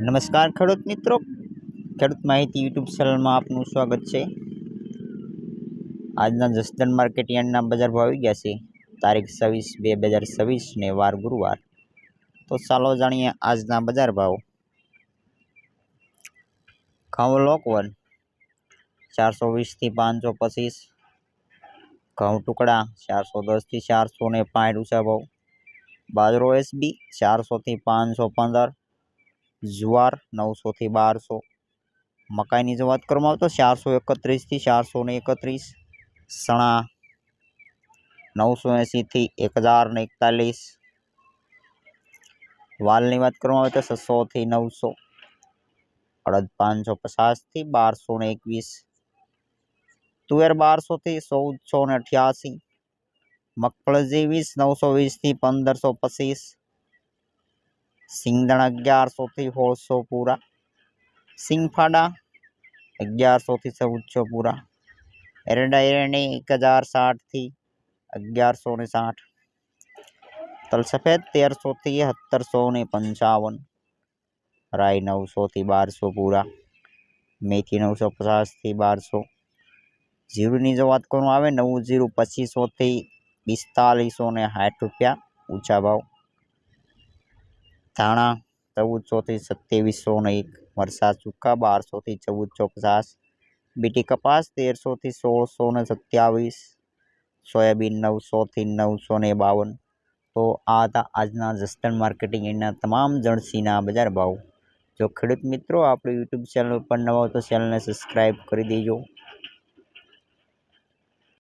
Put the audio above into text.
નમસ્કાર ખેડૂત મિત્રો, ખેડૂત માહિતી યુટ્યુબ ચેનલમાં આપનું સ્વાગત છે। આજના જસદણ માર્કેટ યાર્ડના બજાર ભાવ આવી ગયા છે તારીખ 26/2/2026 ને વાર ગુરુવાર। તો ચાલો જાણીએ આજના બજાર ભાવ। ઘઉં લોકવન 420 થી 525, ઘઉં ટુકડા 410 થી 460 ઊંચા ભાવ। બાજરો એસબી 400 થી 515, જુવાર 900 થી 1200। મકાઈની જો વાત કરવામાં આવે તો 431 થી 431, ચણા 980 થી 1041, વાલની વાત કરવામાં આવે તો 600 થી 900, અડદ 550 થી 1221, તુવેર 1200 થી 1488, મગફળી 920 થી 1525, સિંગદાણા 1100 થી 1600 પૂરા, સિંગફાડા 1100 થી 1400 પૂરા, એરંડા 1060 થી 1160, તલ સફેદ 1300 થી 1755, રાઈ 900 થી 1200 પૂરા, મેથી 950 થી 1200, જીરુની જો વાત કરવામાં આવે નવું જીરું 2500 થી 4560 રૂપિયા ઊંચા ભાવ। ધાણા 1400 થી 2701, મરચાં ચૂકા 1200 થી 1450, બીટી કપાસ 1300 થી 1627, સોયાબીન 900 થી 952। તો આ હતા આજના જસદણ માર્કેટિંગ યાર્ડના તમામ જણસીના બજાર ભાવ। જો ખેડૂત મિત્રો આપણે યુટ્યુબ ચેનલ પર નવા હો તો ચેનલને સબસ્ક્રાઈબ કરી દેજો।